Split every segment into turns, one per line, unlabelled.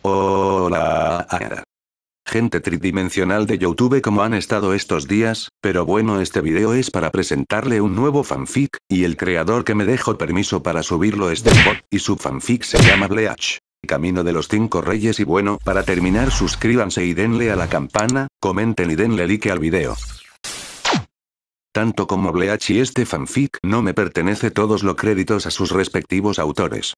Hola. Gente tridimensional de YouTube, ¿cómo han estado estos días? Pero bueno, este video es para presentarle un nuevo fanfic, y el creador que me dejó permiso para subirlo es Delbot, y su fanfic se llama Bleach. Camino de los 5 Reyes. Y bueno, para terminar, suscríbanse y denle a la campana, comenten y denle like al video. Tanto como Bleach y este fanfic no me pertenece todos los créditos a sus respectivos autores.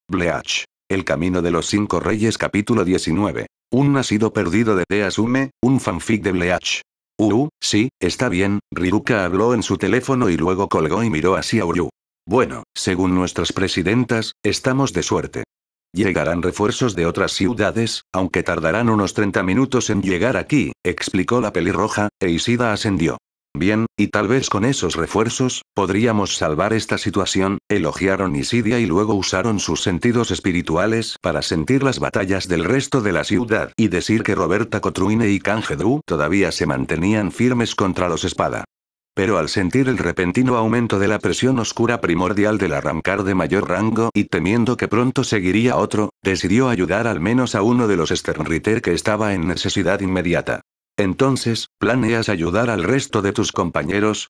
Bleach. El Camino de los 5 Reyes, capítulo 19. Un nacido perdido de Te Asume, un fanfic de Bleach. Sí, está bien, Ryuka habló en su teléfono y luego colgó y miró hacia Uryu. Bueno, según nuestras presidentas, estamos de suerte. Llegarán refuerzos de otras ciudades, aunque tardarán unos 30 minutos en llegar aquí, explicó la pelirroja, e Ishida ascendió. Bien, y tal vez con esos refuerzos, podríamos salvar esta situación, elogiaron Ishida y luego usaron sus sentidos espirituales para sentir las batallas del resto de la ciudad y decir que Roberta Cotruine y Kanjedru todavía se mantenían firmes contra los espada. Pero al sentir el repentino aumento de la presión oscura primordial del arrancar de mayor rango y temiendo que pronto seguiría otro, decidió ayudar al menos a uno de los Sternritter que estaba en necesidad inmediata. Entonces, ¿planeas ayudar al resto de tus compañeros?,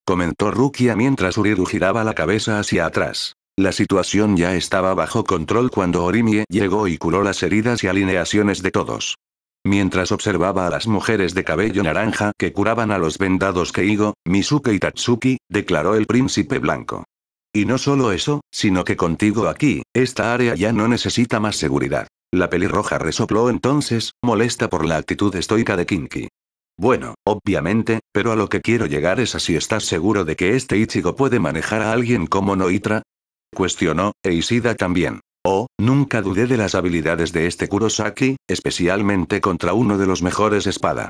comentó Rukia mientras Uriru giraba la cabeza hacia atrás. La situación ya estaba bajo control cuando Orimie llegó y curó las heridas y alineaciones de todos. Mientras observaba a las mujeres de cabello naranja que curaban a los vendados Keigo, Misuke y Tatsuki, declaró el príncipe blanco. Y no solo eso, sino que contigo aquí, esta área ya no necesita más seguridad. La pelirroja resopló entonces, molesta por la actitud estoica de Kinky. Bueno, obviamente, pero a lo que quiero llegar es a si estás seguro de que este Ichigo puede manejar a alguien como Noitra, cuestionó, e Ishida también. Oh, nunca dudé de las habilidades de este Kurosaki, especialmente contra uno de los mejores espada.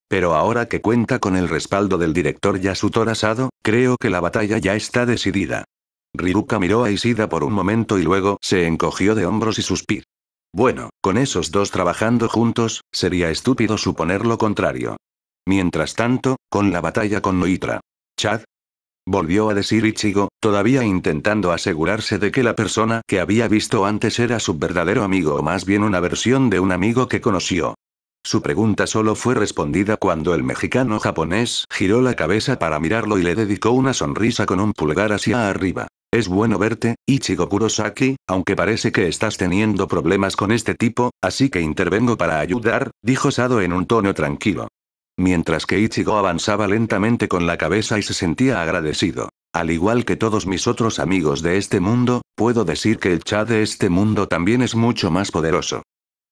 Pero ahora que cuenta con el respaldo del director Yasutora Sado, creo que la batalla ya está decidida. Ryuka miró a Ishida por un momento y luego se encogió de hombros y suspiró. Bueno, con esos dos trabajando juntos, sería estúpido suponer lo contrario. Mientras tanto, con la batalla con Noitra. Chad, volvió a decir Ichigo, todavía intentando asegurarse de que la persona que había visto antes era su verdadero amigo o más bien una versión de un amigo que conoció. Su pregunta solo fue respondida cuando el mexicano japonés giró la cabeza para mirarlo y le dedicó una sonrisa con un pulgar hacia arriba. Es bueno verte, Ichigo Kurosaki, aunque parece que estás teniendo problemas con este tipo, así que intervengo para ayudar, dijo Sado en un tono tranquilo. Mientras que Ichigo avanzaba lentamente con la cabeza y se sentía agradecido. Al igual que todos mis otros amigos de este mundo, puedo decir que el Chad de este mundo también es mucho más poderoso.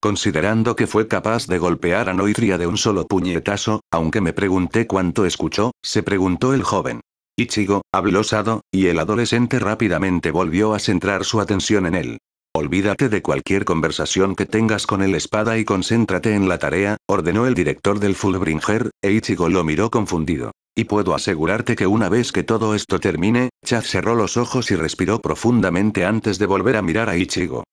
Considerando que fue capaz de golpear a Noitria de un solo puñetazo, aunque me pregunté cuánto escuchó, se preguntó el joven. Ichigo, habló Sado, y el adolescente rápidamente volvió a centrar su atención en él. Olvídate de cualquier conversación que tengas con el espada y concéntrate en la tarea, ordenó el director del Fullbringer, e Ichigo lo miró confundido. Y puedo asegurarte que una vez que todo esto termine, Chad cerró los ojos y respiró profundamente antes de volver a mirar a Ichigo.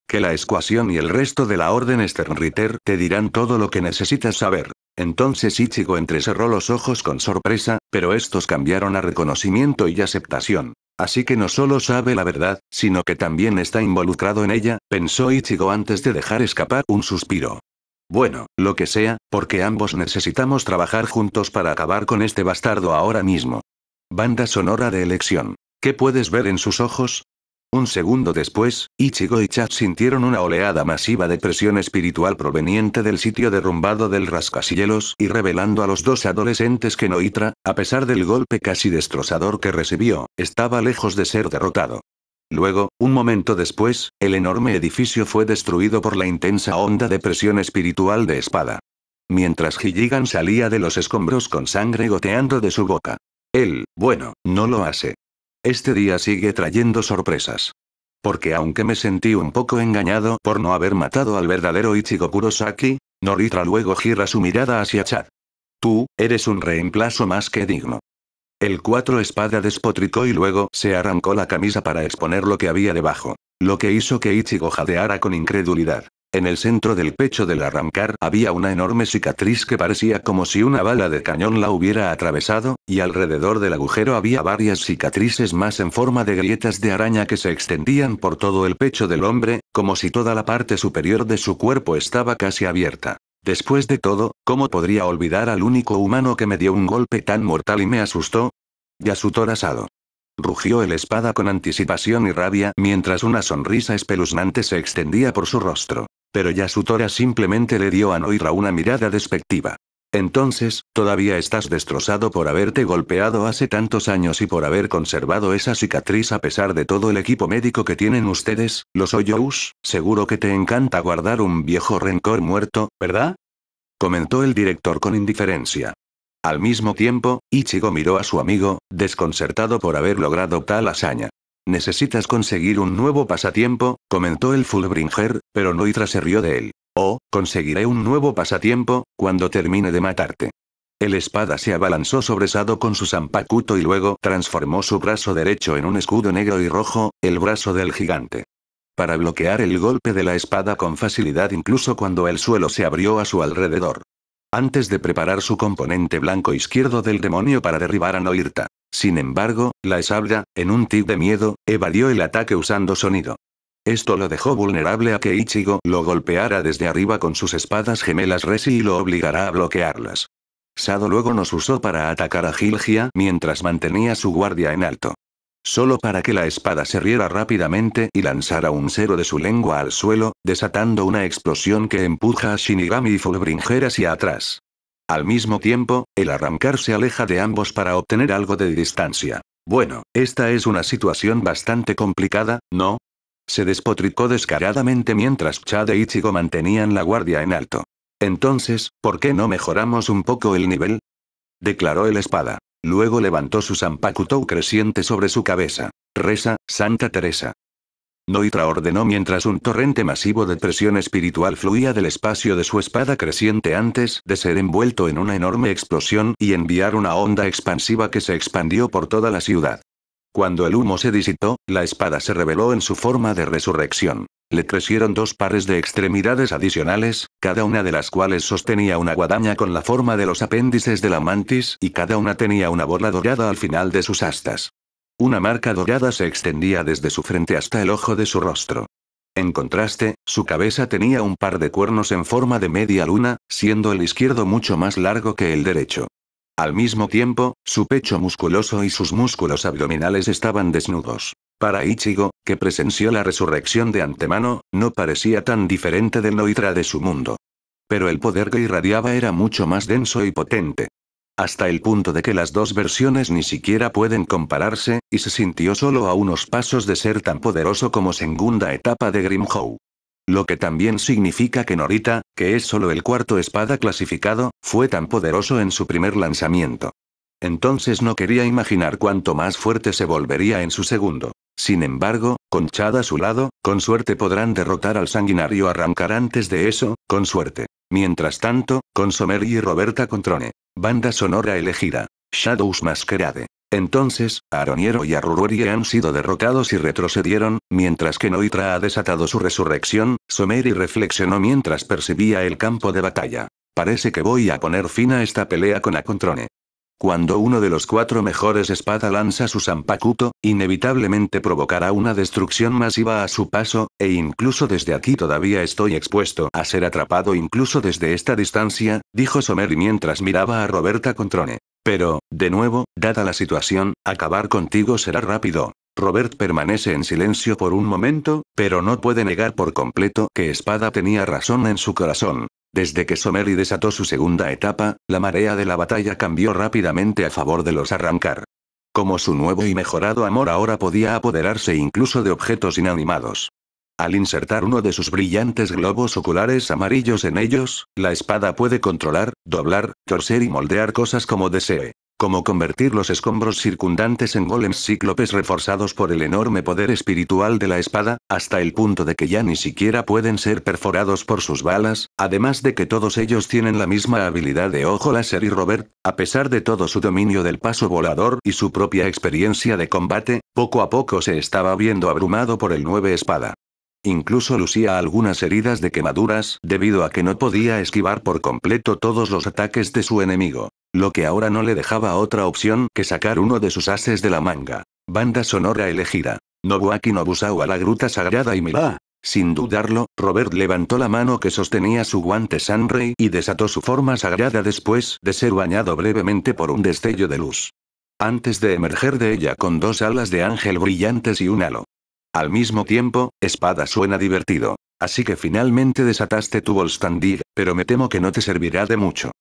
Que la Escuación y el resto de la Orden Sternritter te dirán todo lo que necesitas saber. Entonces Ichigo entrecerró los ojos con sorpresa, pero estos cambiaron a reconocimiento y aceptación. Así que no solo sabe la verdad, sino que también está involucrado en ella, pensó Ichigo antes de dejar escapar un suspiro. Bueno, lo que sea, porque ambos necesitamos trabajar juntos para acabar con este bastardo ahora mismo. Banda sonora de elección. ¿Qué puedes ver en sus ojos? Un segundo después, Ichigo y Chad sintieron una oleada masiva de presión espiritual proveniente del sitio derrumbado del rascacielos y revelando a los dos adolescentes que Noitra, a pesar del golpe casi destrozador que recibió, estaba lejos de ser derrotado. Luego, un momento después, el enorme edificio fue destruido por la intensa onda de presión espiritual de espada. Mientras Hilligan salía de los escombros con sangre goteando de su boca. Él, bueno, no lo hace. Este día sigue trayendo sorpresas. Porque aunque me sentí un poco engañado por no haber matado al verdadero Ichigo Kurosaki, Noitra luego gira su mirada hacia Chad. Tú, eres un reemplazo más que digno. El cuatro espada despotricó y luego se arrancó la camisa para exponer lo que había debajo. Lo que hizo que Ichigo jadeara con incredulidad. En el centro del pecho del arrancar había una enorme cicatriz que parecía como si una bala de cañón la hubiera atravesado, y alrededor del agujero había varias cicatrices más en forma de grietas de araña que se extendían por todo el pecho del hombre, como si toda la parte superior de su cuerpo estaba casi abierta. Después de todo, ¿cómo podría olvidar al único humano que me dio un golpe tan mortal y me asustó? Yasutora Asado. Rugió el espada con anticipación y rabia mientras una sonrisa espeluznante se extendía por su rostro. Pero Yasutora simplemente le dio a Noira una mirada despectiva. Entonces, ¿todavía estás destrozado por haberte golpeado hace tantos años y por haber conservado esa cicatriz a pesar de todo el equipo médico que tienen ustedes, los Oyous? Seguro que te encanta guardar un viejo rencor muerto, ¿verdad? Comentó el director con indiferencia. Al mismo tiempo, Ichigo miró a su amigo, desconcertado por haber logrado tal hazaña. Necesitas conseguir un nuevo pasatiempo, comentó el Fullbringer, pero Noitra se rió de él. Oh, conseguiré un nuevo pasatiempo, cuando termine de matarte. El espada se abalanzó sobre Sado con su Zanpakuto y luego transformó su brazo derecho en un escudo negro y rojo, el brazo del gigante. Para bloquear el golpe de la espada con facilidad incluso cuando el suelo se abrió a su alrededor. Antes de preparar su componente blanco izquierdo del demonio para derribar a Noirta. Sin embargo, la Esabda, en un tic de miedo, evadió el ataque usando sonido. Esto lo dejó vulnerable a que Ichigo lo golpeara desde arriba con sus espadas gemelas Resi y lo obligará a bloquearlas. Sado luego nos usó para atacar a Gilgia mientras mantenía su guardia en alto. Solo para que la espada se riera rápidamente y lanzara un cero de su lengua al suelo, desatando una explosión que empuja a Shinigami y Fullbringer hacia atrás. Al mismo tiempo, el arrancar se aleja de ambos para obtener algo de distancia. Bueno, esta es una situación bastante complicada, ¿no? Se despotricó descaradamente mientras Chad e Ichigo mantenían la guardia en alto. Entonces, ¿por qué no mejoramos un poco el nivel? Declaró el espada. Luego levantó su Zanpakuto creciente sobre su cabeza. Reza, Santa Teresa. Noitra ordenó mientras un torrente masivo de presión espiritual fluía del espacio de su espada creciente antes de ser envuelto en una enorme explosión y enviar una onda expansiva que se expandió por toda la ciudad. Cuando el humo se disipó, la espada se reveló en su forma de resurrección. Le crecieron dos pares de extremidades adicionales, cada una de las cuales sostenía una guadaña con la forma de los apéndices de la mantis y cada una tenía una bola dorada al final de sus astas. Una marca dorada se extendía desde su frente hasta el ojo de su rostro. En contraste, su cabeza tenía un par de cuernos en forma de media luna, siendo el izquierdo mucho más largo que el derecho. Al mismo tiempo, su pecho musculoso y sus músculos abdominales estaban desnudos. Para Ichigo, que presenció la resurrección de antemano, no parecía tan diferente del Noitra de su mundo. Pero el poder que irradiaba era mucho más denso y potente. Hasta el punto de que las dos versiones ni siquiera pueden compararse, y se sintió solo a unos pasos de ser tan poderoso como segunda etapa de Grimhou. Lo que también significa que Norita, que es solo el cuarto espada clasificado, fue tan poderoso en su primer lanzamiento. Entonces no quería imaginar cuánto más fuerte se volvería en su segundo. Sin embargo, con Chad a su lado, con suerte podrán derrotar al sanguinario arrancar antes de eso, con suerte. Mientras tanto, con Someri y Roberta Controne. Banda sonora elegida. Shadows Masquerade. Entonces, Aroniero y Aruruerie han sido derrotados y retrocedieron, mientras que Noitra ha desatado su resurrección. Someri reflexionó mientras percibía el campo de batalla. Parece que voy a poner fin a esta pelea con Acontrone. Cuando uno de los cuatro mejores espada lanza su Zanpakuto, inevitablemente provocará una destrucción masiva a su paso, e incluso desde aquí todavía estoy expuesto a ser atrapado incluso desde esta distancia, dijo Someri mientras miraba a Roberta Controne. Pero, de nuevo, dada la situación, acabar contigo será rápido. Robert permanece en silencio por un momento, pero no puede negar por completo que Espada tenía razón en su corazón. Desde que Someri desató su segunda etapa, la marea de la batalla cambió rápidamente a favor de los arrancar. Como su nuevo y mejorado amor ahora podía apoderarse incluso de objetos inanimados. Al insertar uno de sus brillantes globos oculares amarillos en ellos, la espada puede controlar, doblar, torcer y moldear cosas como desee. Como convertir los escombros circundantes en golems cíclopes reforzados por el enorme poder espiritual de la espada, hasta el punto de que ya ni siquiera pueden ser perforados por sus balas, además de que todos ellos tienen la misma habilidad de ojo láser y Robert, a pesar de todo su dominio del paso volador y su propia experiencia de combate, poco a poco se estaba viendo abrumado por el 9 espada. Incluso lucía algunas heridas de quemaduras debido a que no podía esquivar por completo todos los ataques de su enemigo. Lo que ahora no le dejaba otra opción que sacar uno de sus ases de la manga. Banda sonora elegida. Nobuaki Nobusao a la gruta sagrada y Mira. Sin dudarlo, Robert levantó la mano que sostenía su guante Sunray y desató su forma sagrada después de ser bañado brevemente por un destello de luz. Antes de emerger de ella con dos alas de ángel brillantes y un halo. Al mismo tiempo, espada suena divertido. Así que finalmente desataste tu Volstandig, pero me temo que no te servirá de mucho.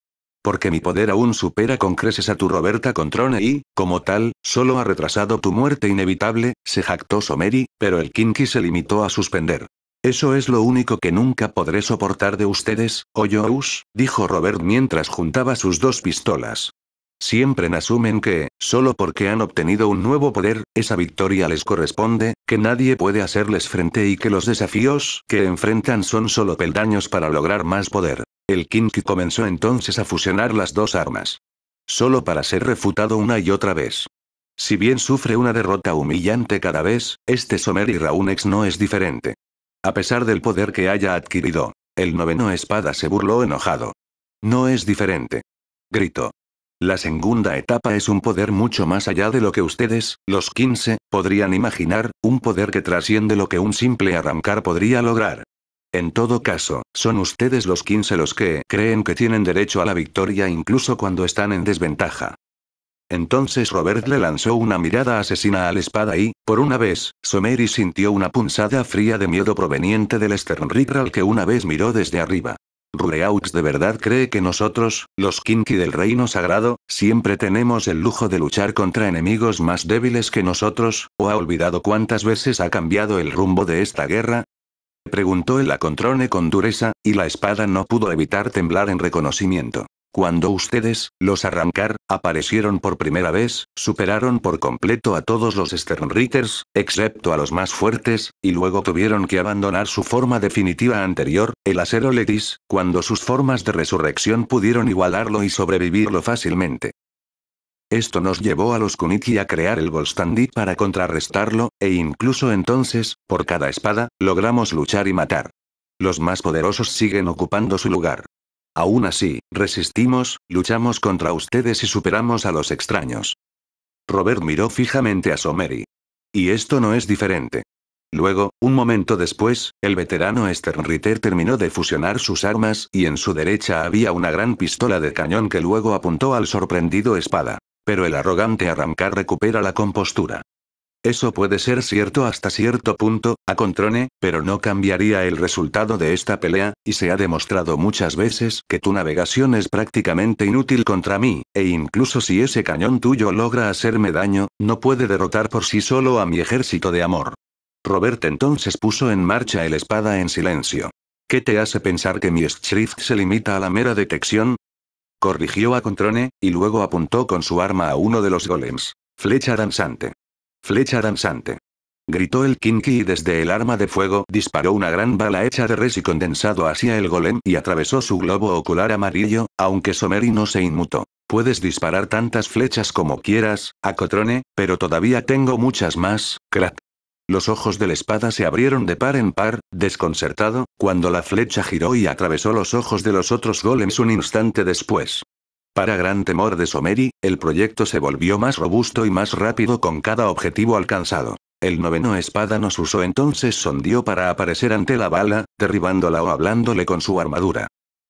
Porque mi poder aún supera con creces a tu Roberta Controne y, como tal, solo ha retrasado tu muerte inevitable, se jactó Someri, pero el Kinky se limitó a suspender. Eso es lo único que nunca podré soportar de ustedes, Oyous, dijo Robert mientras juntaba sus dos pistolas. Siempre asumen que, solo porque han obtenido un nuevo poder, esa victoria les corresponde, que nadie puede hacerles frente y que los desafíos que enfrentan son solo peldaños para lograr más poder. El Kinky comenzó entonces a fusionar las dos armas. Solo para ser refutado una y otra vez. Si bien sufre una derrota humillante cada vez, este Someri Raunex no es diferente. A pesar del poder que haya adquirido, el noveno espada se burló enojado. No es diferente. Gritó. La segunda etapa es un poder mucho más allá de lo que ustedes, los 15, podrían imaginar, un poder que trasciende lo que un simple arrancar podría lograr. En todo caso, son ustedes los 15 los que creen que tienen derecho a la victoria incluso cuando están en desventaja. Entonces Robert le lanzó una mirada asesina a la espada y, por una vez, Someri sintió una punzada fría de miedo proveniente del Sternritter que una vez miró desde arriba. ¿Rureaux de verdad cree que nosotros, los Kinky del Reino Sagrado, siempre tenemos el lujo de luchar contra enemigos más débiles que nosotros, o ha olvidado cuántas veces ha cambiado el rumbo de esta guerra? Preguntó el Acontrone con dureza, y la espada no pudo evitar temblar en reconocimiento. Cuando ustedes, los Arrancar, aparecieron por primera vez, superaron por completo a todos los Sternritters, excepto a los más fuertes, y luego tuvieron que abandonar su forma definitiva anterior, el Acero Letis, cuando sus formas de resurrección pudieron igualarlo y sobrevivirlo fácilmente. Esto nos llevó a los Kuniki a crear el Volstandi para contrarrestarlo, e incluso entonces, por cada espada, logramos luchar y matar. Los más poderosos siguen ocupando su lugar. Aún así, resistimos, luchamos contra ustedes y superamos a los extraños. Robert miró fijamente a Someri. Y esto no es diferente. Luego, un momento después, el veterano Sternritter terminó de fusionar sus armas y en su derecha había una gran pistola de cañón que luego apuntó al sorprendido espada. Pero el arrogante Arrancar recupera la compostura. Eso puede ser cierto hasta cierto punto, Acontrone, pero no cambiaría el resultado de esta pelea, y se ha demostrado muchas veces que tu navegación es prácticamente inútil contra mí, e incluso si ese cañón tuyo logra hacerme daño, no puede derrotar por sí solo a mi ejército de amor. Robert entonces puso en marcha el espada en silencio. ¿Qué te hace pensar que mi Schrift se limita a la mera detección? Corrigió Acontrone, y luego apuntó con su arma a uno de los golems. Flecha danzante. Flecha danzante. Gritó el Kinky y desde el arma de fuego disparó una gran bala hecha de resi condensado hacia el golem y atravesó su globo ocular amarillo, aunque Someri no se inmutó. Puedes disparar tantas flechas como quieras, Acontrone, pero todavía tengo muchas más, crack. Los ojos de la espada se abrieron de par en par, desconcertado, cuando la flecha giró y atravesó los ojos de los otros golems un instante después. Para gran temor de Someri, el proyecto se volvió más robusto y más rápido con cada objetivo alcanzado. El noveno espada nos usó entonces sondió para aparecer ante la bala, derribándola o hablándole con su armadura.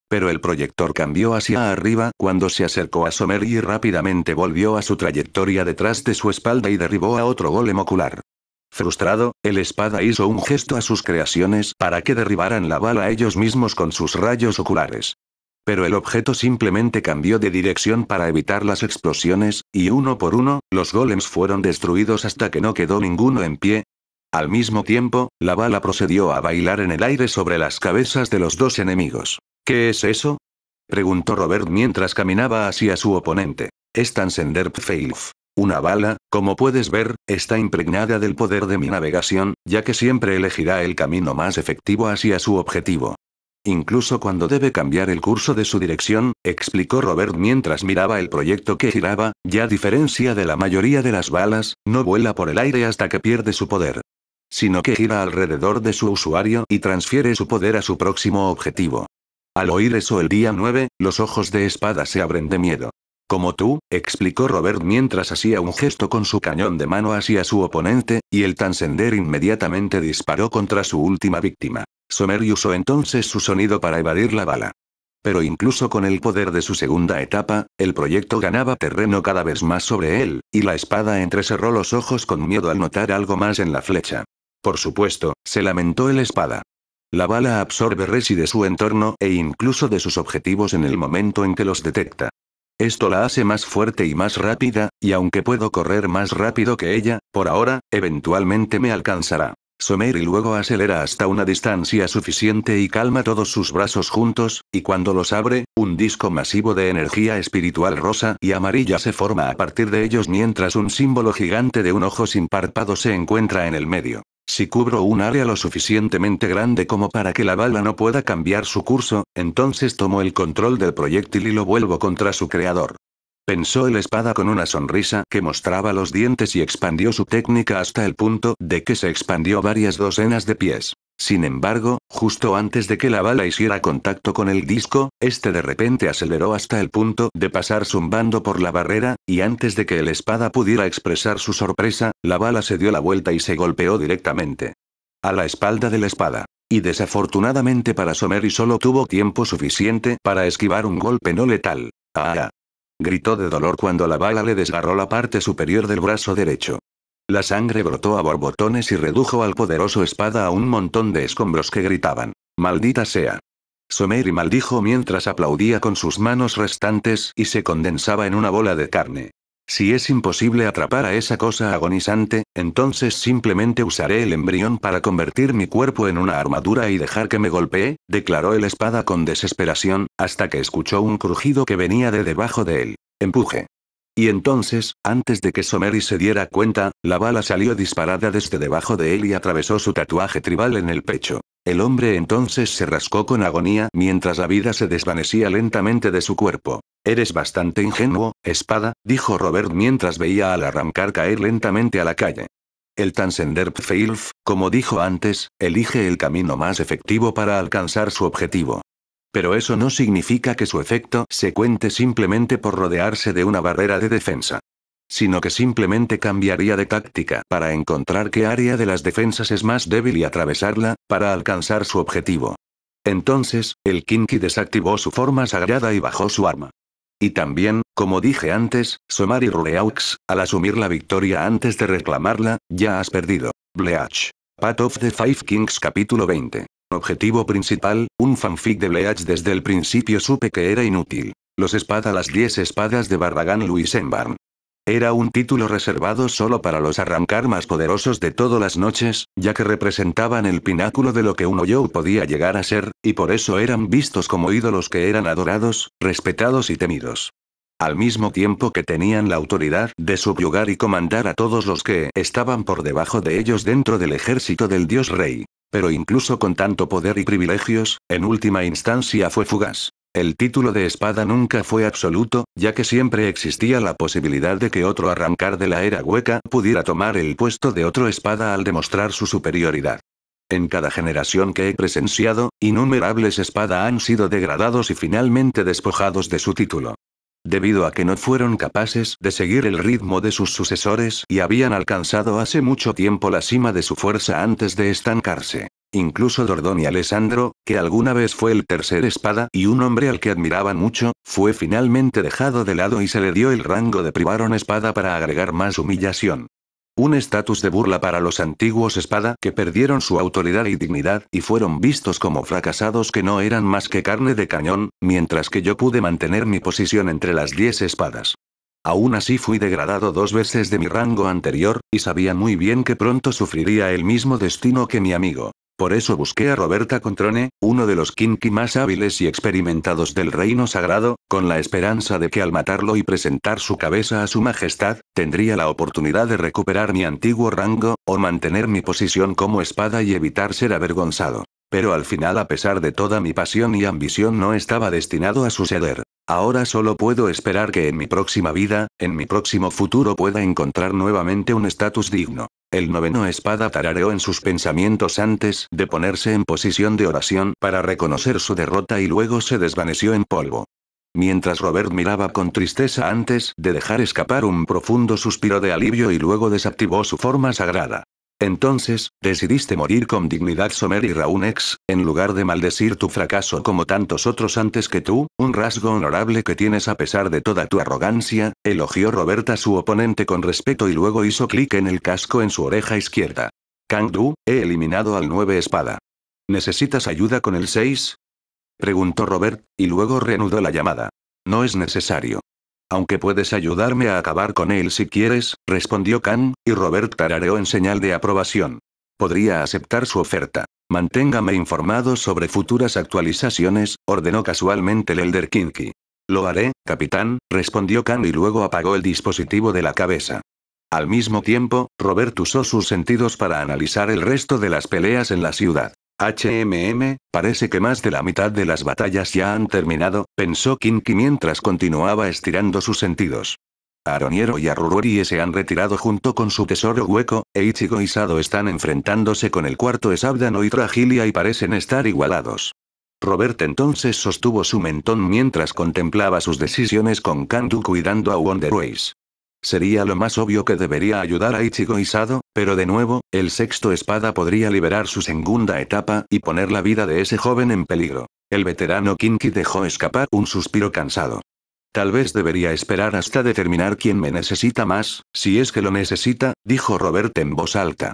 Pero el proyector cambió hacia arriba cuando se acercó a Someri y rápidamente volvió a su trayectoria detrás de su espalda y derribó a otro golem ocular. Frustrado, el espada hizo un gesto a sus creaciones para que derribaran la bala ellos mismos con sus rayos oculares. Pero el objeto simplemente cambió de dirección para evitar las explosiones, y uno por uno, los golems fueron destruidos hasta que no quedó ninguno en pie. Al mismo tiempo, la bala procedió a bailar en el aire sobre las cabezas de los dos enemigos. ¿Qué es eso? Preguntó Robert mientras caminaba hacia su oponente. Es Tansender Pfeilf. Una bala, como puedes ver, está impregnada del poder de mi navegación, ya que siempre elegirá el camino más efectivo hacia su objetivo. Incluso cuando debe cambiar el curso de su dirección, explicó Robert mientras miraba el proyecto que giraba, ya a diferencia de la mayoría de las balas, no vuela por el aire hasta que pierde su poder. sino que gira alrededor de su usuario y transfiere su poder a su próximo objetivo. Al oír eso el día 9, los ojos de Espada se abren de miedo. Como tú, explicó Robert mientras hacía un gesto con su cañón de mano hacia su oponente, y el Transcender inmediatamente disparó contra su última víctima. Somer usó entonces su sonido para evadir la bala. Pero incluso con el poder de su segunda etapa, el proyecto ganaba terreno cada vez más sobre él, y la espada entrecerró los ojos con miedo al notar algo más en la flecha. Por supuesto, se lamentó el espada. La bala absorbe resi de su entorno e incluso de sus objetivos en el momento en que los detecta. Esto la hace más fuerte y más rápida, y aunque puedo correr más rápido que ella, por ahora, eventualmente me alcanzará. Somer y luego acelera hasta una distancia suficiente y calma todos sus brazos juntos, y cuando los abre, un disco masivo de energía espiritual rosa y amarilla se forma a partir de ellos mientras un símbolo gigante de un ojo sin párpado se encuentra en el medio. Si cubro un área lo suficientemente grande como para que la bala no pueda cambiar su curso, entonces tomo el control del proyectil y lo vuelvo contra su creador. Pensó el espada con una sonrisa que mostraba los dientes y expandió su técnica hasta el punto de que se expandió varias docenas de pies. Sin embargo, justo antes de que la bala hiciera contacto con el disco, este de repente aceleró hasta el punto de pasar zumbando por la barrera, y antes de que el espada pudiera expresar su sorpresa, la bala se dio la vuelta y se golpeó directamente a la espalda de la espada. Y desafortunadamente para Somer solo tuvo tiempo suficiente para esquivar un golpe no letal. ¡Ah! Gritó de dolor cuando la bala le desgarró la parte superior del brazo derecho. La sangre brotó a borbotones y redujo al poderoso espada a un montón de escombros que gritaban: ¡Maldita sea! Somer maldijo mientras aplaudía con sus manos restantes y se condensaba en una bola de carne. Si es imposible atrapar a esa cosa agonizante, entonces simplemente usaré el embrión para convertir mi cuerpo en una armadura y dejar que me golpee, declaró el espada con desesperación, hasta que escuchó un crujido que venía de debajo de él. Empuje. Y entonces, antes de que Somer se diera cuenta, la bala salió disparada desde debajo de él y atravesó su tatuaje tribal en el pecho. El hombre entonces se rascó con agonía mientras la vida se desvanecía lentamente de su cuerpo. Eres bastante ingenuo, espada, dijo Robert mientras veía al arrancar caer lentamente a la calle. El Transcender Pfeilf, como dijo antes, elige el camino más efectivo para alcanzar su objetivo. Pero eso no significa que su efecto se cuente simplemente por rodearse de una barrera de defensa. Sino que simplemente cambiaría de táctica para encontrar qué área de las defensas es más débil y atravesarla, para alcanzar su objetivo. Entonces, el Kinky desactivó su forma sagrada y bajó su arma. Y también, como dije antes, Somar y Ruleaux, al asumir la victoria antes de reclamarla, ya has perdido. Bleach. Path of the Five Kings capítulo 20. Objetivo principal, un fanfic de Bleach. Desde el principio supe que era inútil. Las 10 espadas de Barragan Luisenbarn. Era un título reservado solo para los arrancar más poderosos de todas las noches, ya que representaban el pináculo de lo que un yo podía llegar a ser, y por eso eran vistos como ídolos que eran adorados, respetados y temidos. Al mismo tiempo que tenían la autoridad de subyugar y comandar a todos los que estaban por debajo de ellos dentro del ejército del dios rey. Pero incluso con tanto poder y privilegios, en última instancia fue fugaz. El título de espada nunca fue absoluto, ya que siempre existía la posibilidad de que otro arrancar de la era hueca pudiera tomar el puesto de otro espada al demostrar su superioridad. En cada generación que he presenciado, innumerables espadas han sido degradados y finalmente despojados de su título. Debido a que no fueron capaces de seguir el ritmo de sus sucesores y habían alcanzado hace mucho tiempo la cima de su fuerza antes de estancarse. Incluso Dordon y Alessandro, que alguna vez fue el tercer espada y un hombre al que admiraban mucho, fue finalmente dejado de lado y se le dio el rango de privaron espada para agregar más humillación. Un estatus de burla para los antiguos espada que perdieron su autoridad y dignidad y fueron vistos como fracasados que no eran más que carne de cañón, mientras que yo pude mantener mi posición entre las 10 espadas. Aún así fui degradado 2 veces de mi rango anterior, y sabía muy bien que pronto sufriría el mismo destino que mi amigo. Por eso busqué a Roberta Controne, uno de los Kinky más hábiles y experimentados del reino sagrado, con la esperanza de que al matarlo y presentar su cabeza a su majestad, tendría la oportunidad de recuperar mi antiguo rango, o mantener mi posición como espada y evitar ser avergonzado. Pero al final, a pesar de toda mi pasión y ambición, no estaba destinado a suceder. Ahora solo puedo esperar que en mi próxima vida, en mi próximo futuro pueda encontrar nuevamente un estatus digno. El noveno espada tarareó en sus pensamientos antes de ponerse en posición de oración para reconocer su derrota y luego se desvaneció en polvo. Mientras Robert miraba con tristeza antes de dejar escapar un profundo suspiro de alivio y luego desactivó su forma sagrada. Entonces, decidiste morir con dignidad Somer y Raunex, en lugar de maldecir tu fracaso como tantos otros antes que tú, un rasgo honorable que tienes a pesar de toda tu arrogancia, elogió Robert a su oponente con respeto y luego hizo clic en el casco en su oreja izquierda. Kang-du, he eliminado al 9 espada. ¿Necesitas ayuda con el 6? Preguntó Robert, y luego reanudó la llamada. No es necesario. Aunque puedes ayudarme a acabar con él si quieres, respondió Kang, y Robert tarareó en señal de aprobación. Podría aceptar su oferta. Manténgame informado sobre futuras actualizaciones, ordenó casualmente el Elder Kinky. Lo haré, capitán, respondió Kang y luego apagó el dispositivo de la cabeza. Al mismo tiempo, Robert usó sus sentidos para analizar el resto de las peleas en la ciudad. Parece que más de la mitad de las batallas ya han terminado, pensó Kinky mientras continuaba estirando sus sentidos. Aroniero y Aruruorie se han retirado junto con su tesoro hueco, e Ichigo y Sado están enfrentándose con el cuarto Esabdano y Tragilia y parecen estar igualados. Robert entonces sostuvo su mentón mientras contemplaba sus decisiones con Kang-du cuidando a Wonderways. Sería lo más obvio que debería ayudar a Ichigo y Sado, pero de nuevo, el sexto espada podría liberar su segunda etapa y poner la vida de ese joven en peligro. El veterano Kinky dejó escapar un suspiro cansado. Tal vez debería esperar hasta determinar quién me necesita más, si es que lo necesita, dijo Robert en voz alta.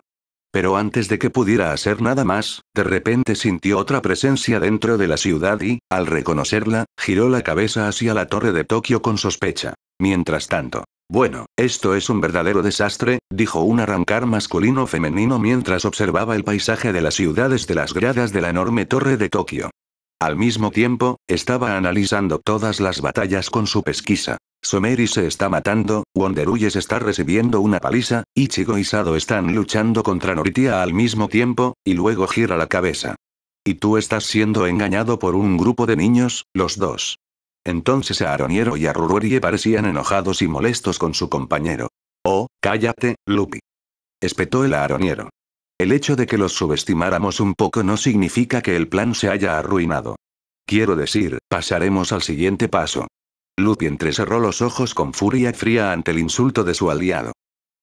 Pero antes de que pudiera hacer nada más, de repente sintió otra presencia dentro de la ciudad y, al reconocerla, giró la cabeza hacia la torre de Tokio con sospecha. Mientras tanto, bueno, esto es un verdadero desastre, dijo un arrancar masculino-femenino mientras observaba el paisaje de la ciudad desde las gradas de la enorme torre de Tokio. Al mismo tiempo, estaba analizando todas las batallas con su pesquisa. Someri se está matando, Wonderuyes está recibiendo una paliza, Ichigo y Sado están luchando contra Noritia al mismo tiempo, y luego gira la cabeza. Y tú estás siendo engañado por un grupo de niños, los dos. Entonces Aroniero y Aruruorie parecían enojados y molestos con su compañero. Oh, cállate, Luffy. Espetó el Aroniero. El hecho de que los subestimáramos un poco no significa que el plan se haya arruinado. Quiero decir, pasaremos al siguiente paso. Luffy entrecerró los ojos con furia fría ante el insulto de su aliado.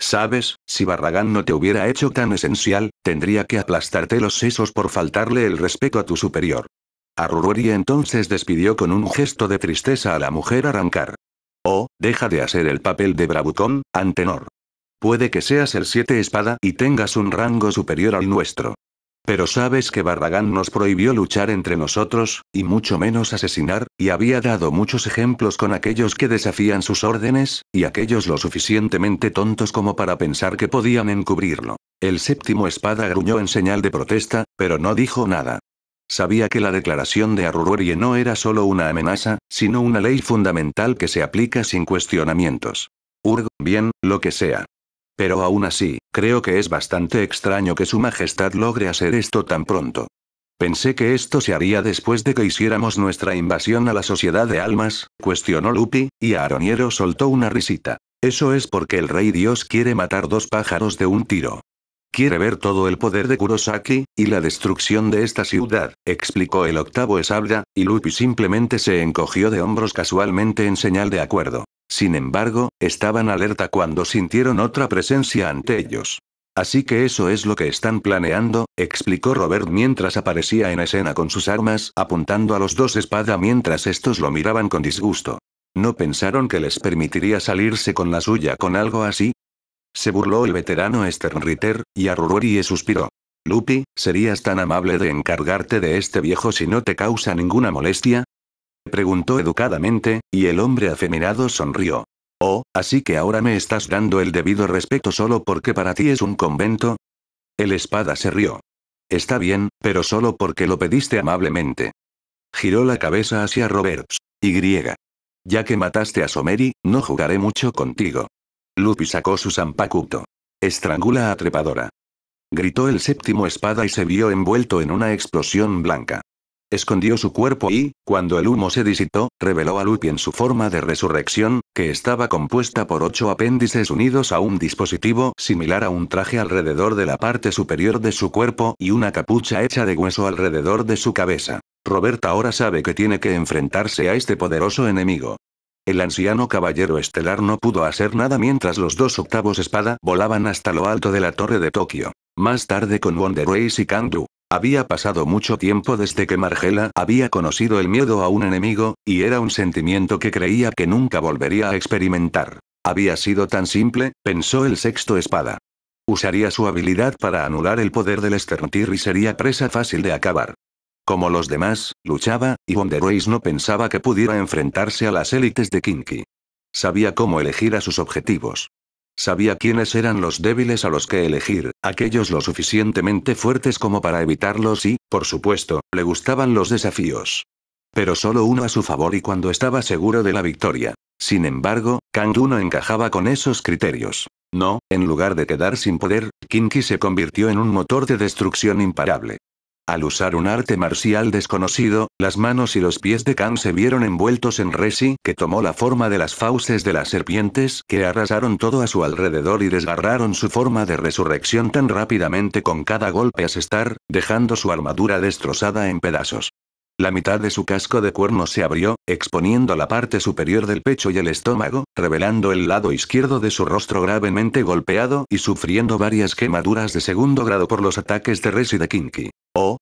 Sabes, si Barragán no te hubiera hecho tan esencial, tendría que aplastarte los sesos por faltarle el respeto a tu superior. Aruruorie entonces despidió con un gesto de tristeza a la mujer arrancar. Oh, deja de hacer el papel de bravucón, Antenor. Puede que seas el 7 espada y tengas un rango superior al nuestro. Pero sabes que Barragán nos prohibió luchar entre nosotros, y mucho menos asesinar, y había dado muchos ejemplos con aquellos que desafían sus órdenes, y aquellos lo suficientemente tontos como para pensar que podían encubrirlo. El séptimo espada gruñó en señal de protesta, pero no dijo nada. Sabía que la declaración de Aruruorie no era solo una amenaza, sino una ley fundamental que se aplica sin cuestionamientos. Bien, lo que sea. Pero aún así, creo que es bastante extraño que su majestad logre hacer esto tan pronto. Pensé que esto se haría después de que hiciéramos nuestra invasión a la Sociedad de Almas, cuestionó Luffy, y Aroniero soltó una risita. Eso es porque el Rey Dios quiere matar dos pájaros de un tiro. Quiere ver todo el poder de Kurosaki, y la destrucción de esta ciudad, explicó el octavo Esabda, y Luffy simplemente se encogió de hombros casualmente en señal de acuerdo. Sin embargo, estaban alerta cuando sintieron otra presencia ante ellos. Así que eso es lo que están planeando, explicó Robert mientras aparecía en escena con sus armas apuntando a los dos espada mientras estos lo miraban con disgusto. ¿No pensaron que les permitiría salirse con la suya con algo así? Se burló el veterano Sternritter, y Aruruorie suspiró. Luffy, ¿serías tan amable de encargarte de este viejo si no te causa ninguna molestia? Preguntó educadamente, y el hombre afeminado sonrió. Oh, ¿así que ahora me estás dando el debido respeto solo porque para ti es un convento? El espada se rió. Está bien, pero solo porque lo pediste amablemente. Giró la cabeza hacia Roberts. Ya que mataste a Someri, no jugaré mucho contigo. Luffy sacó su Zanpakuto. Estrangula a trepadora. Gritó el séptimo espada y se vio envuelto en una explosión blanca. Escondió su cuerpo y, cuando el humo se disipó, reveló a Lupin su forma de resurrección, que estaba compuesta por 8 apéndices unidos a un dispositivo similar a un traje alrededor de la parte superior de su cuerpo y una capucha hecha de hueso alrededor de su cabeza. Robert ahora sabe que tiene que enfrentarse a este poderoso enemigo. El anciano caballero estelar no pudo hacer nada mientras los 2 octavos espada volaban hasta lo alto de la torre de Tokio. Más tarde con Wonder Ace y Kang-Du. Había pasado mucho tiempo desde que Margella había conocido el miedo a un enemigo, y era un sentimiento que creía que nunca volvería a experimentar. Había sido tan simple, pensó el sexto espada. Usaría su habilidad para anular el poder del Sterntyr y sería presa fácil de acabar. Como los demás, luchaba, y Wonder Ace no pensaba que pudiera enfrentarse a las élites de Kinky. Sabía cómo elegir a sus objetivos. Sabía quiénes eran los débiles a los que elegir, aquellos lo suficientemente fuertes como para evitarlos y, por supuesto, le gustaban los desafíos. Pero solo uno a su favor y cuando estaba seguro de la victoria. Sin embargo, Kang-Du no encajaba con esos criterios. No, en lugar de quedar sin poder, Kinky se convirtió en un motor de destrucción imparable. Al usar un arte marcial desconocido, las manos y los pies de Kang se vieron envueltos en Resi, que tomó la forma de las fauces de las serpientes que arrasaron todo a su alrededor y desgarraron su forma de resurrección tan rápidamente con cada golpe asestar, dejando su armadura destrozada en pedazos. La mitad de su casco de cuernos se abrió, exponiendo la parte superior del pecho y el estómago, revelando el lado izquierdo de su rostro gravemente golpeado y sufriendo varias quemaduras de segundo grado por los ataques de Resi de Kinky.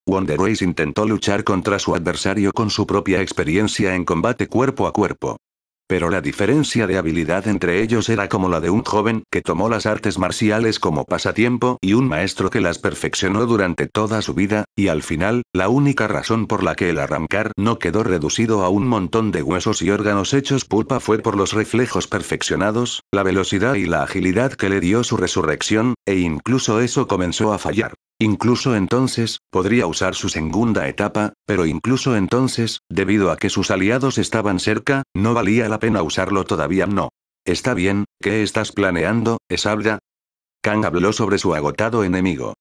Wonder Ace intentó luchar contra su adversario con su propia experiencia en combate cuerpo a cuerpo. Pero la diferencia de habilidad entre ellos era como la de un joven que tomó las artes marciales como pasatiempo y un maestro que las perfeccionó durante toda su vida, y al final, la única razón por la que el arrancar no quedó reducido a un montón de huesos y órganos hechos pulpa fue por los reflejos perfeccionados, la velocidad y la agilidad que le dio su resurrección, e incluso eso comenzó a fallar. Incluso entonces, podría usar su segunda etapa, pero incluso entonces, debido a que sus aliados estaban cerca, no valía la pena usarlo todavía no. Está bien, ¿qué estás planeando, Esabda? Kang habló sobre su agotado enemigo.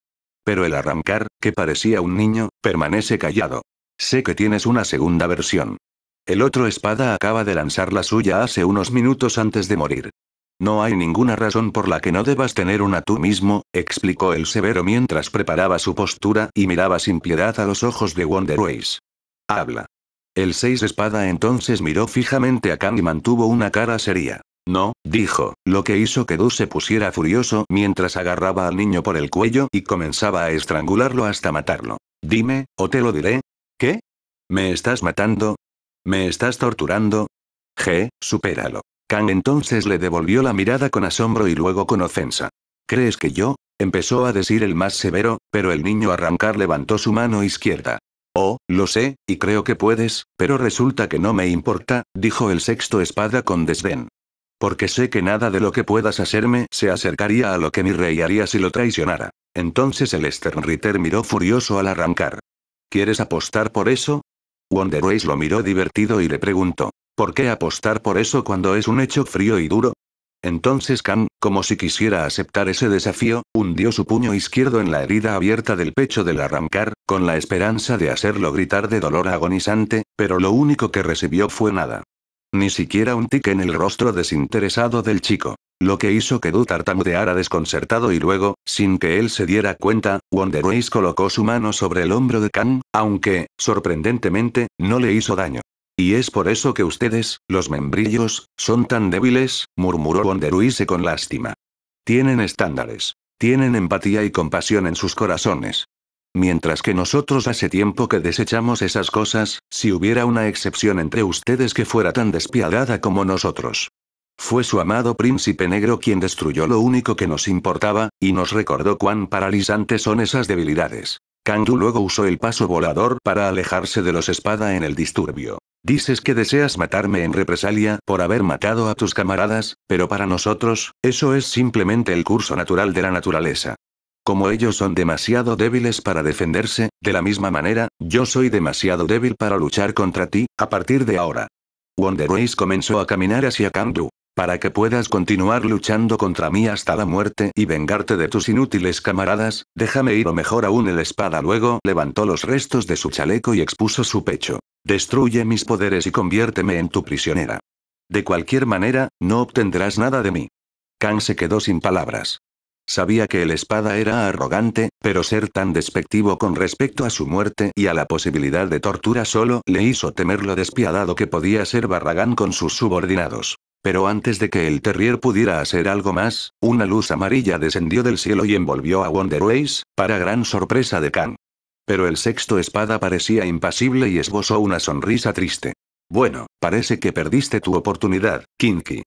Pero el arrancar, que parecía un niño, permanece callado. Sé que tienes una segunda versión. El otro espada acaba de lanzar la suya hace unos minutos antes de morir. No hay ninguna razón por la que no debas tener una tú mismo, explicó el severo mientras preparaba su postura y miraba sin piedad a los ojos de Wonder Ace. Habla. El 6 espada entonces miró fijamente a Kang y mantuvo una cara seria. No, dijo, lo que hizo que Du se pusiera furioso mientras agarraba al niño por el cuello y comenzaba a estrangularlo hasta matarlo. Dime, o te lo diré. ¿Qué? ¿Me estás matando? ¿Me estás torturando? Supéralo. Kang entonces le devolvió la mirada con asombro y luego con ofensa. ¿Crees que yo? Empezó a decir el más severo, pero el niño arrancar levantó su mano izquierda. Oh, lo sé, y creo que puedes, pero resulta que no me importa, dijo el sexto espada con desdén. Porque sé que nada de lo que puedas hacerme se acercaría a lo que mi rey haría si lo traicionara. Entonces el Sternritter miró furioso al arrancar. ¿Quieres apostar por eso? Wonder Ace lo miró divertido y le preguntó. ¿Por qué apostar por eso cuando es un hecho frío y duro? Entonces Kang, como si quisiera aceptar ese desafío, hundió su puño izquierdo en la herida abierta del pecho del arrancar, con la esperanza de hacerlo gritar de dolor agonizante, pero lo único que recibió fue nada. Ni siquiera un tic en el rostro desinteresado del chico. Lo que hizo que Du tartamudeara desconcertado y luego, sin que él se diera cuenta, Wonder Ace colocó su mano sobre el hombro de Kang, aunque, sorprendentemente, no le hizo daño. Y es por eso que ustedes, los membrillos, son tan débiles, murmuró Wonder Ace con lástima. Tienen estándares. Tienen empatía y compasión en sus corazones. Mientras que nosotros hace tiempo que desechamos esas cosas, si hubiera una excepción entre ustedes que fuera tan despiadada como nosotros. Fue su amado príncipe negro quien destruyó lo único que nos importaba, y nos recordó cuán paralizantes son esas debilidades. Kang-Du luego usó el paso volador para alejarse de los espada en el disturbio. Dices que deseas matarme en represalia por haber matado a tus camaradas, pero para nosotros, eso es simplemente el curso natural de la naturaleza. Como ellos son demasiado débiles para defenderse, de la misma manera, yo soy demasiado débil para luchar contra ti, a partir de ahora. Wonder Ace comenzó a caminar hacia Kang-Du. Para que puedas continuar luchando contra mí hasta la muerte y vengarte de tus inútiles camaradas, déjame ir o mejor aún el espada luego levantó los restos de su chaleco y expuso su pecho. Destruye mis poderes y conviérteme en tu prisionera. De cualquier manera, no obtendrás nada de mí. Kang se quedó sin palabras. Sabía que el espada era arrogante, pero ser tan despectivo con respecto a su muerte y a la posibilidad de tortura solo le hizo temer lo despiadado que podía ser Barragán con sus subordinados. Pero antes de que el Terrier pudiera hacer algo más, una luz amarilla descendió del cielo y envolvió a Wonderways, para gran sorpresa de Kang. Pero el sexto espada parecía impasible y esbozó una sonrisa triste. Bueno, parece que perdiste tu oportunidad, Kinky.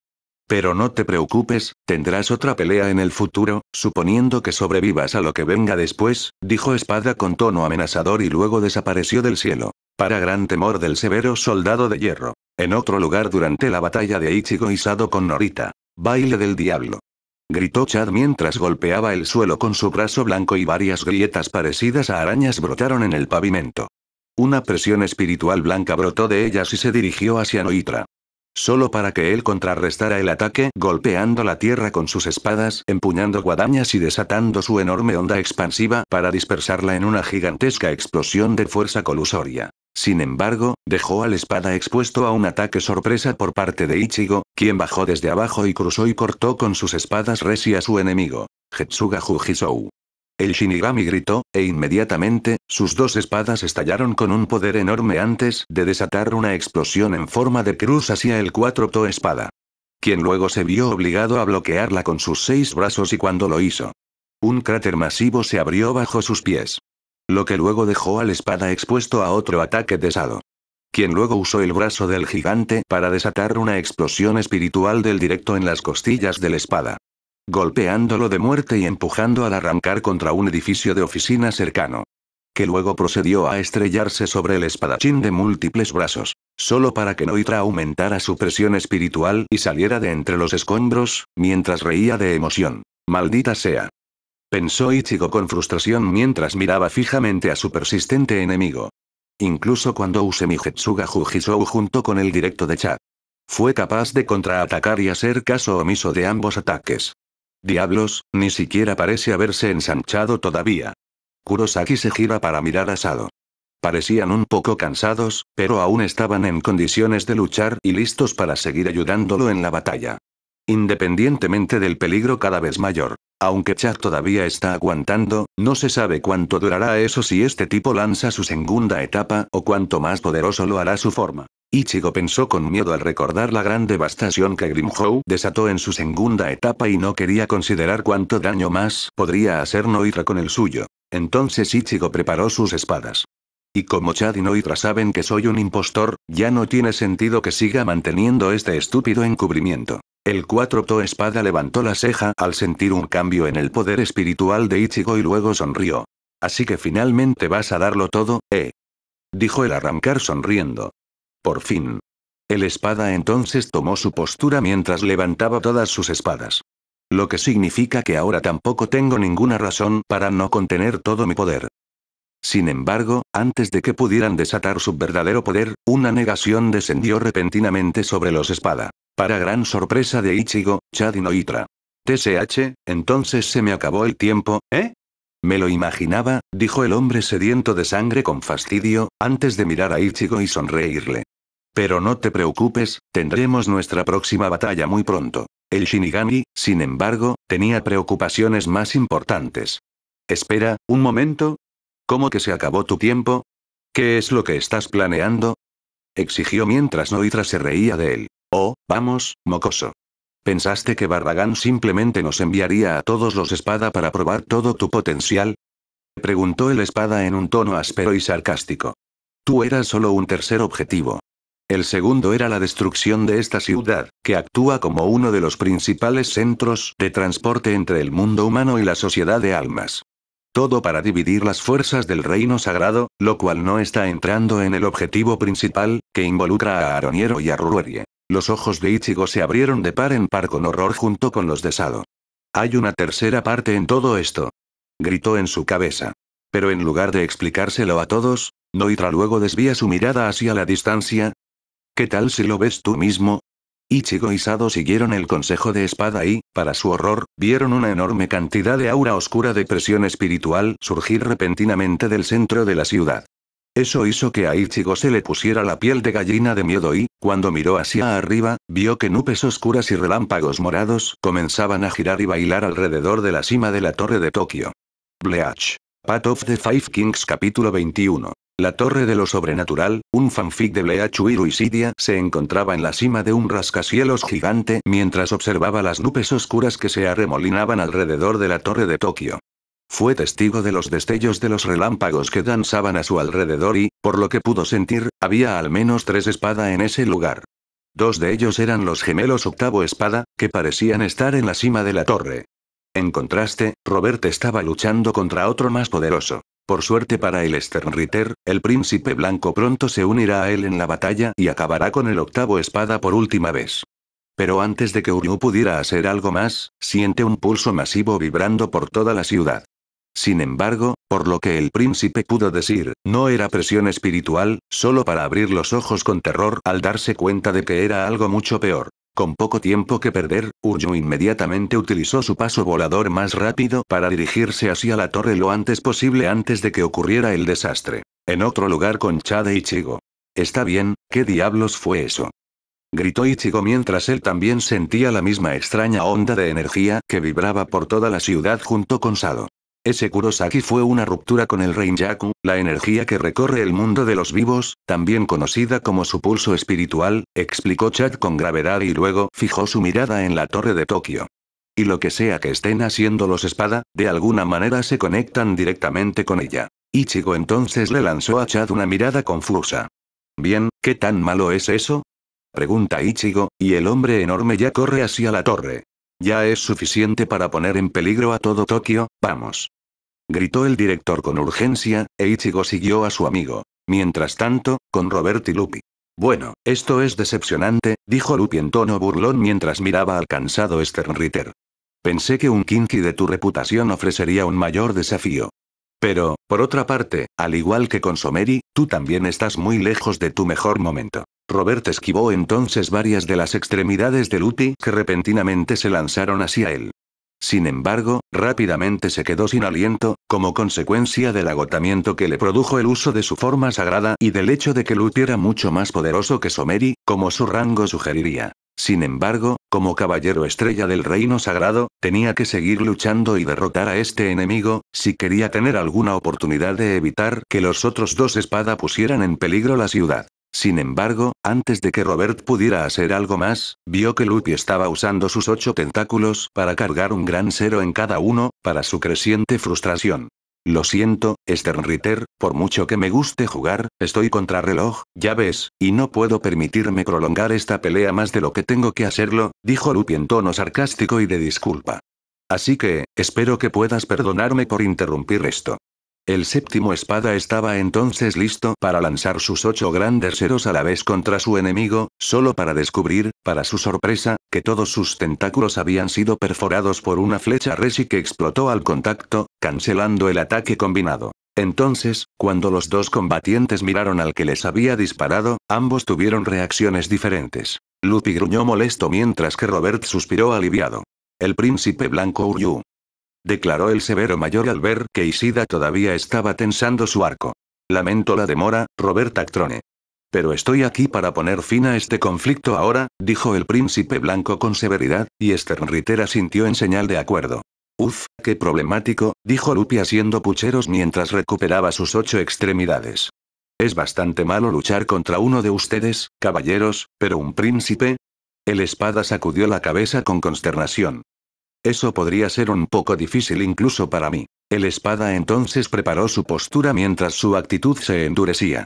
Pero no te preocupes, tendrás otra pelea en el futuro, suponiendo que sobrevivas a lo que venga después, dijo Espada con tono amenazador y luego desapareció del cielo. Para gran temor del severo soldado de hierro. En otro lugar durante la batalla de Ichigo y Sado con Norita. Baile del diablo. Gritó Chad mientras golpeaba el suelo con su brazo blanco y varias grietas parecidas a arañas brotaron en el pavimento. Una presión espiritual blanca brotó de ellas y se dirigió hacia Noitra. Solo para que él contrarrestara el ataque, golpeando la tierra con sus espadas, empuñando guadañas y desatando su enorme onda expansiva para dispersarla en una gigantesca explosión de fuerza colusoria. Sin embargo, dejó al espada expuesto a un ataque sorpresa por parte de Ichigo, quien bajó desde abajo y cruzó y cortó con sus espadas resi a su enemigo, Getsuga Jujisou. El Shinigami gritó, e inmediatamente, sus dos espadas estallaron con un poder enorme antes de desatar una explosión en forma de cruz hacia el 4-to espada. Quien luego se vio obligado a bloquearla con sus 6 brazos y cuando lo hizo. Un cráter masivo se abrió bajo sus pies. Lo que luego dejó al espada expuesto a otro ataque de Sado. Quien luego usó el brazo del gigante para desatar una explosión espiritual del directo en las costillas del espada. Golpeándolo de muerte y empujando al arrancar contra un edificio de oficina cercano. Que luego procedió a estrellarse sobre el espadachín de múltiples brazos, solo para que Noitra aumentara su presión espiritual y saliera de entre los escombros, mientras reía de emoción. Maldita sea. Pensó Ichigo con frustración mientras miraba fijamente a su persistente enemigo. Incluso cuando use mi Getsuga Jujisou junto con el directo de Chad. Fue capaz de contraatacar y hacer caso omiso de ambos ataques. Diablos, ni siquiera parece haberse ensanchado todavía. Kurosaki se gira para mirar a Sado. Parecían un poco cansados, pero aún estaban en condiciones de luchar y listos para seguir ayudándolo en la batalla. Independientemente del peligro cada vez mayor. Aunque Chad todavía está aguantando, no se sabe cuánto durará eso si este tipo lanza su segunda etapa o cuánto más poderoso lo hará su forma. Ichigo pensó con miedo al recordar la gran devastación que Grimhou desató en su segunda etapa y no quería considerar cuánto daño más podría hacer Noitra con el suyo. Entonces Ichigo preparó sus espadas. Y como Chad y Noitra saben que soy un impostor, ya no tiene sentido que siga manteniendo este estúpido encubrimiento. El 4-to espada levantó la ceja al sentir un cambio en el poder espiritual de Ichigo y luego sonrió. Así que finalmente vas a darlo todo, dijo el arrancar sonriendo. Por fin. El espada entonces tomó su postura mientras levantaba todas sus espadas. Lo que significa que ahora tampoco tengo ninguna razón para no contener todo mi poder. Sin embargo, antes de que pudieran desatar su verdadero poder, una negación descendió repentinamente sobre los espada. Para gran sorpresa de Ichigo, Chad y Noitra. TSH, entonces se me acabó el tiempo, ¿eh? Me lo imaginaba, dijo el hombre sediento de sangre con fastidio, antes de mirar a Ichigo y sonreírle. Pero no te preocupes, tendremos nuestra próxima batalla muy pronto. El Shinigami, sin embargo, tenía preocupaciones más importantes. Espera, un momento. ¿Cómo que se acabó tu tiempo? ¿Qué es lo que estás planeando? Exigió mientras Noitra se reía de él. Oh, vamos, mocoso. ¿Pensaste que Barragán simplemente nos enviaría a todos los espada para probar todo tu potencial? Preguntó el espada en un tono áspero y sarcástico. Tú eras solo un tercer objetivo. El segundo era la destrucción de esta ciudad, que actúa como uno de los principales centros de transporte entre el mundo humano y la sociedad de almas. Todo para dividir las fuerzas del reino sagrado, lo cual no está entrando en el objetivo principal, que involucra a Aroniero y a Ruerie. Los ojos de Ichigo se abrieron de par en par con horror junto con los de Sado. Hay una tercera parte en todo esto. Gritó en su cabeza. Pero en lugar de explicárselo a todos, Noitra luego desvía su mirada hacia la distancia. ¿Qué tal si lo ves tú mismo? Ichigo y Sado siguieron el consejo de espada y, para su horror, vieron una enorme cantidad de aura oscura de presión espiritual surgir repentinamente del centro de la ciudad. Eso hizo que a Ichigo se le pusiera la piel de gallina de miedo y, cuando miró hacia arriba, vio que nubes oscuras y relámpagos morados comenzaban a girar y bailar alrededor de la cima de la torre de Tokio. Bleach. Path of the Five Kings capítulo 21. La torre de lo sobrenatural, un fanfic de Bleach Uiru Isidia se encontraba en la cima de un rascacielos gigante mientras observaba las nubes oscuras que se arremolinaban alrededor de la torre de Tokio. Fue testigo de los destellos de los relámpagos que danzaban a su alrededor y, por lo que pudo sentir, había al menos 3 espadas en ese lugar. 2 de ellos eran los gemelos octavo espada, que parecían estar en la cima de la torre. En contraste, Robert estaba luchando contra otro más poderoso. Por suerte para el Sternritter, el príncipe blanco pronto se unirá a él en la batalla y acabará con el octavo espada por última vez. Pero antes de que Uryu pudiera hacer algo más, siente un pulso masivo vibrando por toda la ciudad. Sin embargo, por lo que el príncipe pudo decir, no era presión espiritual, solo para abrir los ojos con terror al darse cuenta de que era algo mucho peor. Con poco tiempo que perder, Uryu inmediatamente utilizó su paso volador más rápido para dirigirse hacia la torre lo antes posible antes de que ocurriera el desastre. En otro lugar con Chade Ichigo. Está bien, ¿qué diablos fue eso? Gritó Ichigo mientras él también sentía la misma extraña onda de energía que vibraba por toda la ciudad junto con Sado. Ese Kurosaki fue una ruptura con el Reinjaku, la energía que recorre el mundo de los vivos, también conocida como su pulso espiritual, explicó Chad con gravedad y luego fijó su mirada en la torre de Tokio. Y lo que sea que estén haciendo los espada, de alguna manera se conectan directamente con ella. Ichigo entonces le lanzó a Chad una mirada confusa. Bien, ¿qué tan malo es eso? Pregunta Ichigo, y el hombre enorme ya corre hacia la torre. Ya es suficiente para poner en peligro a todo Tokio, vamos. Gritó el director con urgencia, e Ichigo siguió a su amigo. Mientras tanto, con Robert y Luffy. Bueno, esto es decepcionante, dijo Luffy en tono burlón mientras miraba al cansado Sternritter. Pensé que un Kinky de tu reputación ofrecería un mayor desafío. Pero, por otra parte, al igual que con Someri, tú también estás muy lejos de tu mejor momento. Robert esquivó entonces varias de las extremidades de Luffy que repentinamente se lanzaron hacia él. Sin embargo, rápidamente se quedó sin aliento, como consecuencia del agotamiento que le produjo el uso de su forma sagrada y del hecho de que Luffy era mucho más poderoso que Someri, como su rango sugeriría. Sin embargo, como caballero estrella del reino sagrado, tenía que seguir luchando y derrotar a este enemigo, si quería tener alguna oportunidad de evitar que los otros 2 espada pusieran en peligro la ciudad. Sin embargo, antes de que Robert pudiera hacer algo más, vio que Luffy estaba usando sus 8 tentáculos para cargar un gran 0 en cada uno, para su creciente frustración. Lo siento, Sternritter, por mucho que me guste jugar, estoy contra reloj, ya ves, y no puedo permitirme prolongar esta pelea más de lo que tengo que hacerlo, dijo Luffy en tono sarcástico y de disculpa. Así que, espero que puedas perdonarme por interrumpir esto. El séptimo espada estaba entonces listo para lanzar sus 8 grandes ceros a la vez contra su enemigo, solo para descubrir, para su sorpresa, que todos sus tentáculos habían sido perforados por una flecha Reshi que explotó al contacto, cancelando el ataque combinado. Entonces, cuando los 2 combatientes miraron al que les había disparado, ambos tuvieron reacciones diferentes. Luffy gruñó molesto mientras que Robert suspiró aliviado. El príncipe blanco Uryu. Declaró el severo mayor al ver que Ishida todavía estaba tensando su arco. Lamento la demora, Robert Actrone. Pero estoy aquí para poner fin a este conflicto ahora, dijo el príncipe blanco con severidad, y Sternritter asintió en señal de acuerdo. Uf, qué problemático, dijo Luffy haciendo pucheros mientras recuperaba sus 8 extremidades. Es bastante malo luchar contra uno de ustedes, caballeros, pero un príncipe. El espada sacudió la cabeza con consternación. Eso podría ser un poco difícil incluso para mí. El espada entonces preparó su postura mientras su actitud se endurecía.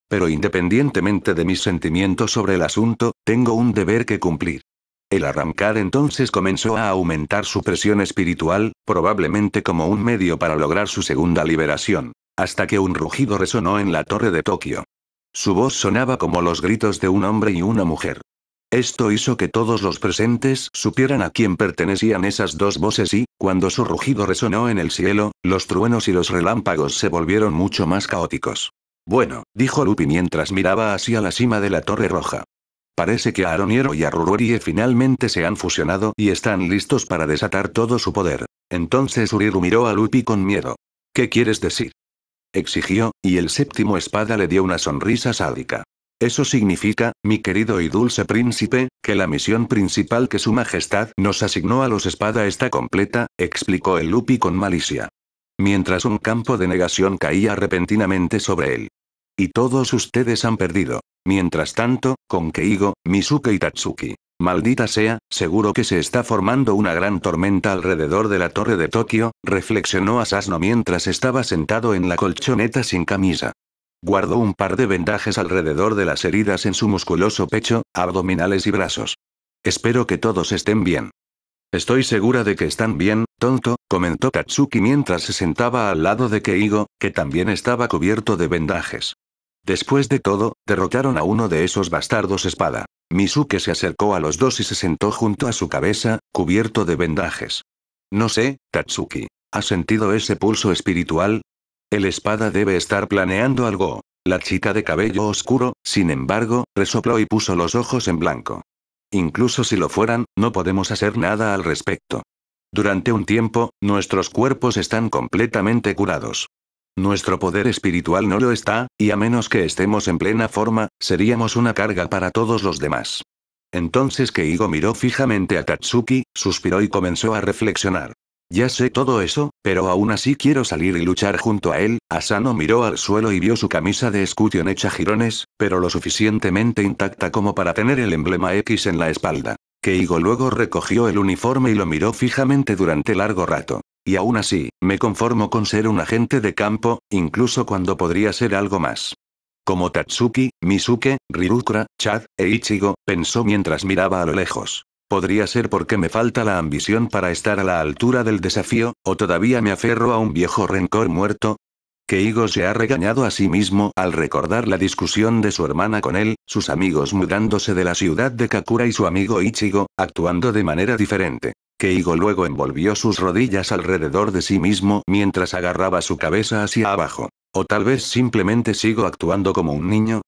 Pero independientemente de mis sentimientos sobre el asunto, tengo un deber que cumplir. El arrancar entonces comenzó a aumentar su presión espiritual, probablemente como un medio para lograr su segunda liberación, hasta que un rugido resonó en la torre de Tokio. Su voz sonaba como los gritos de un hombre y una mujer. Esto hizo que todos los presentes supieran a quién pertenecían esas 2 voces y, cuando su rugido resonó en el cielo, los truenos y los relámpagos se volvieron mucho más caóticos. Bueno, dijo Luffy mientras miraba hacia la cima de la Torre Roja. Parece que Aroniero y Aruruerie finalmente se han fusionado y están listos para desatar todo su poder. Entonces Uriru miró a Lupi con miedo. ¿Qué quieres decir? Exigió, y el séptimo espada le dio una sonrisa sádica. Eso significa, mi querido y dulce príncipe, que la misión principal que su majestad nos asignó a los espada está completa, explicó el Lupi con malicia. Mientras un campo de negación caía repentinamente sobre él. Y todos ustedes han perdido. Mientras tanto, con Keigo, Misuke y Tatsuki. Maldita sea, seguro que se está formando una gran tormenta alrededor de la torre de Tokio, reflexionó Asano mientras estaba sentado en la colchoneta sin camisa. Guardó un par de vendajes alrededor de las heridas en su musculoso pecho, abdominales y brazos. Espero que todos estén bien. Estoy segura de que están bien, tonto, comentó Tatsuki mientras se sentaba al lado de Keigo, que también estaba cubierto de vendajes. Después de todo, derrotaron a uno de esos bastardos espada. Misuke se acercó a los dos y se sentó junto a su cabeza, cubierto de vendajes. No sé, Tatsuki. ¿Has sentido ese pulso espiritual? El espada debe estar planeando algo. La chica de cabello oscuro, sin embargo, resopló y puso los ojos en blanco. Incluso si lo fueran, no podemos hacer nada al respecto. Durante un tiempo, nuestros cuerpos están completamente curados. Nuestro poder espiritual no lo está, y a menos que estemos en plena forma, seríamos una carga para todos los demás. Entonces Keigo miró fijamente a Tatsuki, suspiró y comenzó a reflexionar. Ya sé todo eso, pero aún así quiero salir y luchar junto a él. Asano miró al suelo y vio su camisa de escutión hecha jirones, pero lo suficientemente intacta como para tener el emblema X en la espalda. Keigo luego recogió el uniforme y lo miró fijamente durante largo rato. Y aún así, me conformo con ser un agente de campo, incluso cuando podría ser algo más. Como Tatsuki, Misuke, Ryukura, Chad, e Ichigo, pensó mientras miraba a lo lejos. Podría ser porque me falta la ambición para estar a la altura del desafío, o todavía me aferro a un viejo rencor muerto. Keigo se ha regañado a sí mismo al recordar la discusión de su hermana con él, sus amigos mudándose de la ciudad de Kakura y su amigo Ichigo, actuando de manera diferente. Keigo luego envolvió sus rodillas alrededor de sí mismo mientras agarraba su cabeza hacia abajo. O tal vez simplemente sigo actuando como un niño.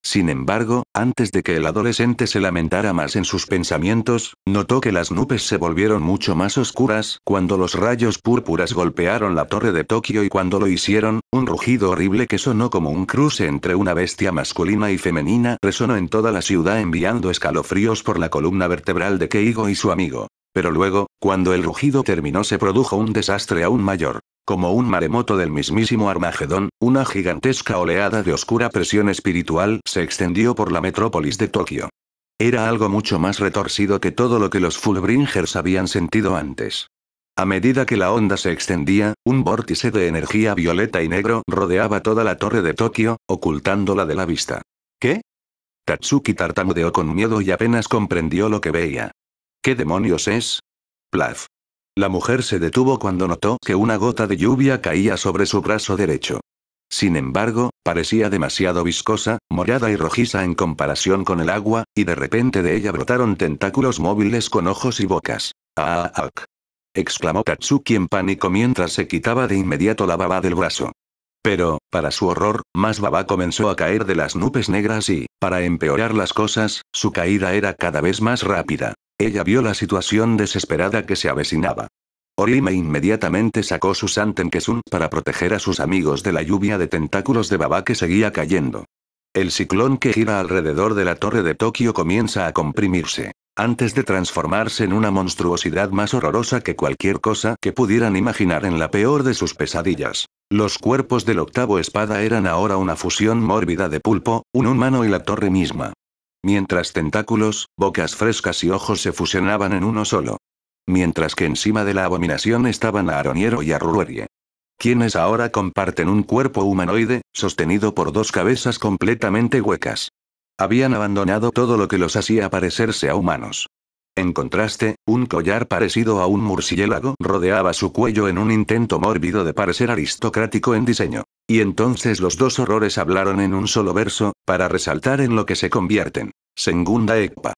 Sin embargo, antes de que el adolescente se lamentara más en sus pensamientos, notó que las nubes se volvieron mucho más oscuras cuando los rayos púrpuras golpearon la torre de Tokio y cuando lo hicieron, un rugido horrible que sonó como un cruce entre una bestia masculina y femenina resonó en toda la ciudad enviando escalofríos por la columna vertebral de Keigo y su amigo. Pero luego, cuando el rugido terminó se produjo un desastre aún mayor. Como un maremoto del mismísimo Armagedón, una gigantesca oleada de oscura presión espiritual se extendió por la metrópolis de Tokio. Era algo mucho más retorcido que todo lo que los Fullbringers habían sentido antes. A medida que la onda se extendía, un vórtice de energía violeta y negro rodeaba toda la torre de Tokio, ocultándola de la vista. ¿Qué? Tatsuki tartamudeó con miedo y apenas comprendió lo que veía. ¿Qué demonios es? Plaf. La mujer se detuvo cuando notó que una gota de lluvia caía sobre su brazo derecho. Sin embargo, parecía demasiado viscosa, morada y rojiza en comparación con el agua, y de repente de ella brotaron tentáculos móviles con ojos y bocas. ¡Ah! ¡Ah! Exclamó Tatsuki en pánico mientras se quitaba de inmediato la baba del brazo. Pero, para su horror, más baba comenzó a caer de las nubes negras y, para empeorar las cosas, su caída era cada vez más rápida. Ella vio la situación desesperada que se avecinaba. Orime inmediatamente sacó su Santenketsu para proteger a sus amigos de la lluvia de tentáculos de baba que seguía cayendo. El ciclón que gira alrededor de la torre de Tokio comienza a comprimirse, antes de transformarse en una monstruosidad más horrorosa que cualquier cosa que pudieran imaginar en la peor de sus pesadillas. Los cuerpos del octavo espada eran ahora una fusión mórbida de pulpo, un humano y la torre misma. Mientras tentáculos, bocas frescas y ojos se fusionaban en uno solo. Mientras que encima de la abominación estaban Aroniero y Aruruerie. Quienes ahora comparten un cuerpo humanoide, sostenido por dos cabezas completamente huecas. Habían abandonado todo lo que los hacía parecerse a humanos. En contraste, un collar parecido a un murciélago rodeaba su cuello en un intento mórbido de parecer aristocrático en diseño. Y entonces los dos horrores hablaron en un solo verso, para resaltar en lo que se convierten. Segunda Ekpa.